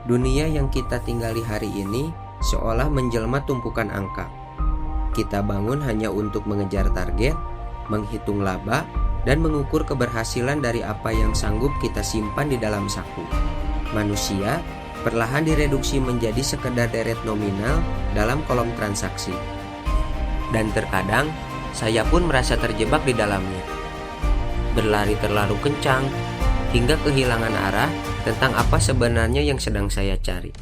Dunia yang kita tinggali hari ini seolah menjelma tumpukan angka. Kita bangun hanya untuk mengejar target, menghitung laba, dan mengukur keberhasilan dari apa yang sanggup kita simpan di dalam saku. Manusia perlahan direduksi menjadi sekedar deret nominal dalam kolom transaksi. Dan terkadang saya pun merasa terjebak di dalamnya. Berlari terlalu kencang hingga kehilangan arah tentang apa sebenarnya yang sedang saya cari.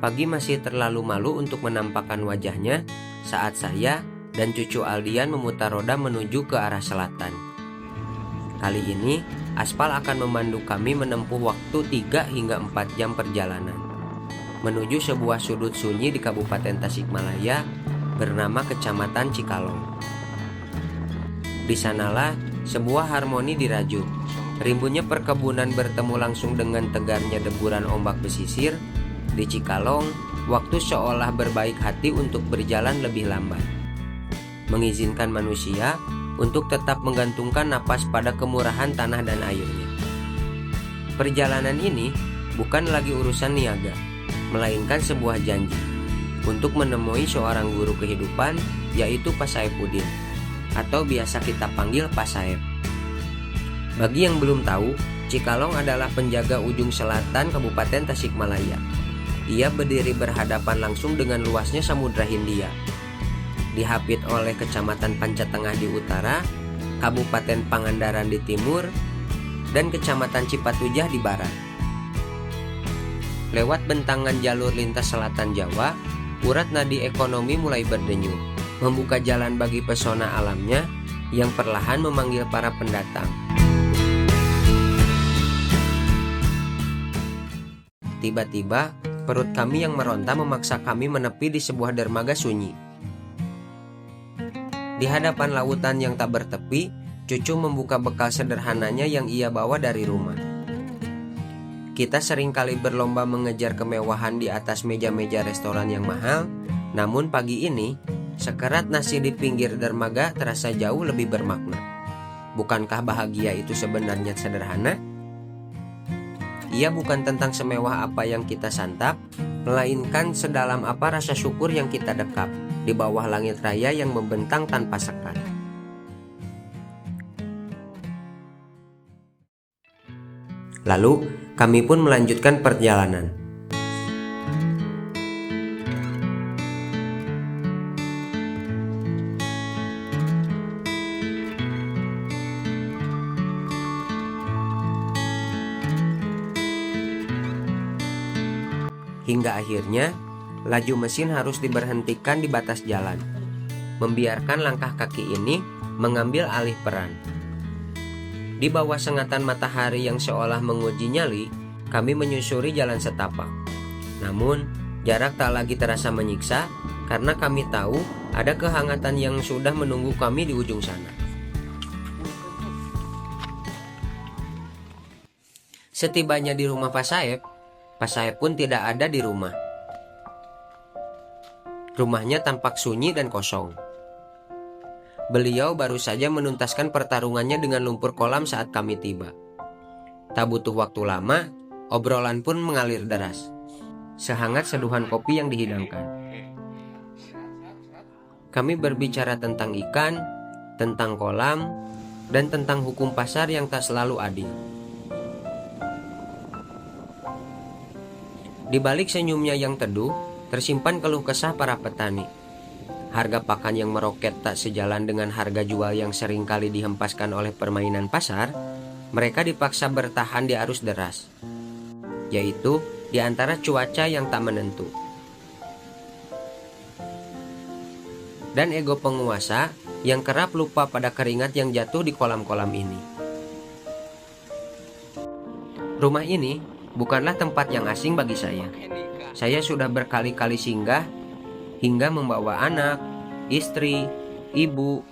Pagi masih terlalu malu untuk menampakkan wajahnya saat saya dan cucu Aldian memutar roda menuju ke arah selatan. Kali ini, aspal akan memandu kami menempuh waktu 3 hingga 4 jam perjalanan menuju sebuah sudut sunyi di Kabupaten Tasikmalaya bernama Kecamatan Cikalong. Di sanalah sebuah harmoni dirajut. Rimbunnya perkebunan bertemu langsung dengan tegarnya deburan ombak pesisir. Di Cikalong, waktu seolah berbaik hati untuk berjalan lebih lambat, mengizinkan manusia untuk tetap menggantungkan napas pada kemurahan tanah dan airnya. Perjalanan ini bukan lagi urusan niaga, melainkan sebuah janji untuk menemui seorang guru kehidupan, yaitu Pak Saifuddin, atau biasa kita panggil Pak Saep. Bagi yang belum tahu, Cikalong adalah penjaga ujung selatan Kabupaten Tasikmalaya. Ia berdiri berhadapan langsung dengan luasnya Samudra Hindia. Dihapit oleh Kecamatan Pancatengah di utara, Kabupaten Pangandaran di timur, dan Kecamatan Cipatujah di barat. Lewat bentangan jalur lintas selatan Jawa, urat nadi ekonomi mulai berdenyut, membuka jalan bagi pesona alamnya yang perlahan memanggil para pendatang. Tiba-tiba, perut kami yang meronta memaksa kami menepi di sebuah dermaga sunyi. Di hadapan lautan yang tak bertepi, cucu membuka bekal sederhananya yang ia bawa dari rumah. Kita seringkali berlomba mengejar kemewahan di atas meja-meja restoran yang mahal, namun pagi ini, sekerat nasi di pinggir dermaga terasa jauh lebih bermakna. Bukankah bahagia itu sebenarnya sederhana? Ia bukan tentang semewah apa yang kita santap, melainkan sedalam apa rasa syukur yang kita dekap di bawah langit raya yang membentang tanpa sekat. Lalu, kami pun melanjutkan perjalanan. Hingga akhirnya, laju mesin harus diberhentikan di batas jalan, membiarkan langkah kaki ini mengambil alih peran. Di bawah sengatan matahari yang seolah menguji nyali, kami menyusuri jalan setapak. Namun, jarak tak lagi terasa menyiksa karena kami tahu ada kehangatan yang sudah menunggu kami di ujung sana. Setibanya di rumah Pak Saep pun tidak ada di rumah. Rumahnya tampak sunyi dan kosong. Beliau baru saja menuntaskan pertarungannya dengan lumpur kolam saat kami tiba. Tak butuh waktu lama, obrolan pun mengalir deras, sehangat seduhan kopi yang dihidangkan. Kami berbicara tentang ikan, tentang kolam, dan tentang hukum pasar yang tak selalu adil. Di balik senyumnya yang teduh, tersimpan keluh kesah para petani. Harga pakan yang meroket tak sejalan dengan harga jual yang seringkali dihempaskan oleh permainan pasar. Mereka dipaksa bertahan di arus deras, yaitu di antara cuaca yang tak menentu dan ego penguasa yang kerap lupa pada keringat yang jatuh di kolam-kolam ini. Rumah ini bukanlah tempat yang asing bagi saya. Saya sudah berkali-kali singgah, hingga membawa anak, istri, ibu,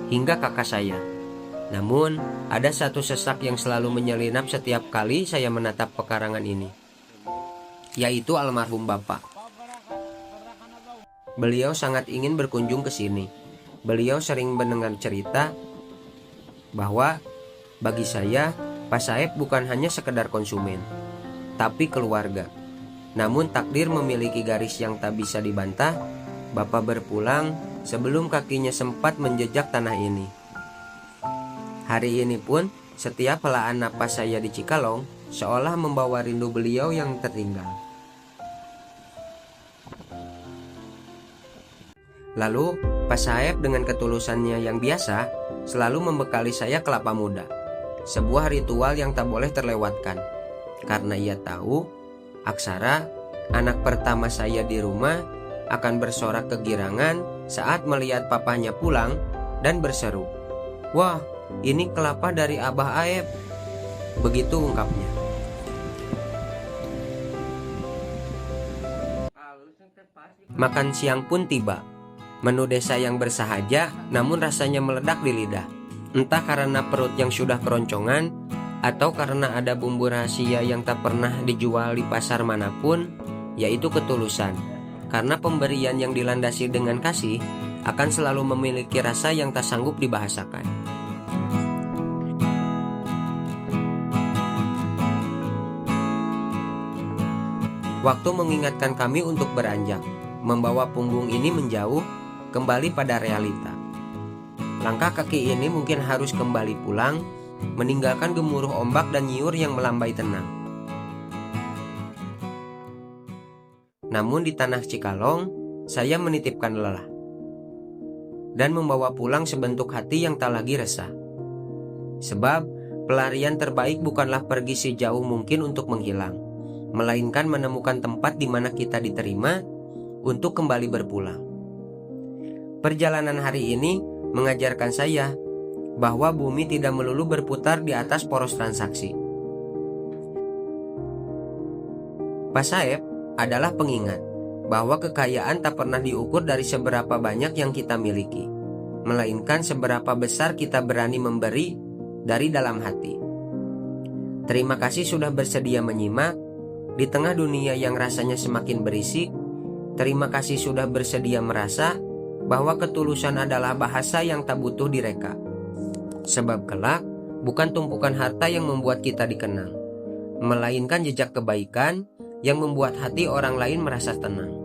hingga kakak saya. Namun, ada satu sesak yang selalu menyelinap setiap kali saya menatap pekarangan ini, yaitu almarhum Bapak. Beliau sangat ingin berkunjung ke sini. Beliau sering mendengar cerita bahwa bagi saya, Pak Saeb bukan hanya sekedar konsumen, tapi keluarga. Namun takdir memiliki garis yang tak bisa dibantah. Bapak berpulang sebelum kakinya sempat menjejak tanah ini. Hari ini pun, setiap helaan napas saya di Cikalong seolah membawa rindu beliau yang tertinggal. Lalu, Pak Saeb dengan ketulusannya yang biasa selalu membekali saya kelapa muda, sebuah ritual yang tak boleh terlewatkan. Karena ia tahu, Aksara, anak pertama saya di rumah, akan bersorak kegirangan saat melihat papahnya pulang dan berseru, "Wah, ini kelapa dari Abah Aeb." Begitu ungkapnya. Makan siang pun tiba. Menu desa yang bersahaja namun rasanya meledak di lidah. Entah karena perut yang sudah keroncongan atau karena ada bumbu rahasia yang tak pernah dijual di pasar manapun, yaitu ketulusan. Karena pemberian yang dilandasi dengan kasih akan selalu memiliki rasa yang tak sanggup dibahasakan. Waktu mengingatkan kami untuk beranjak, membawa punggung ini menjauh, kembali pada realita. Langkah kaki ini mungkin harus kembali pulang, meninggalkan gemuruh ombak dan nyiur yang melambai tenang. Namun di tanah Cikalong, saya menitipkan lelah dan membawa pulang sebentuk hati yang tak lagi resah. Sebab pelarian terbaik bukanlah pergi sejauh mungkin untuk menghilang, melainkan menemukan tempat di mana kita diterima untuk kembali berpulang. Perjalanan hari ini mengajarkan saya bahwa bumi tidak melulu berputar di atas poros transaksi. Pak Saeb adalah pengingat bahwa kekayaan tak pernah diukur dari seberapa banyak yang kita miliki, melainkan seberapa besar kita berani memberi dari dalam hati. Terima kasih sudah bersedia menyimak di tengah dunia yang rasanya semakin berisik. Terima kasih sudah bersedia merasa bahwa ketulusan adalah bahasa yang tak butuh direka. Sebab kelak bukan tumpukan harta yang membuat kita dikenang, melainkan jejak kebaikan yang membuat hati orang lain merasa tenang.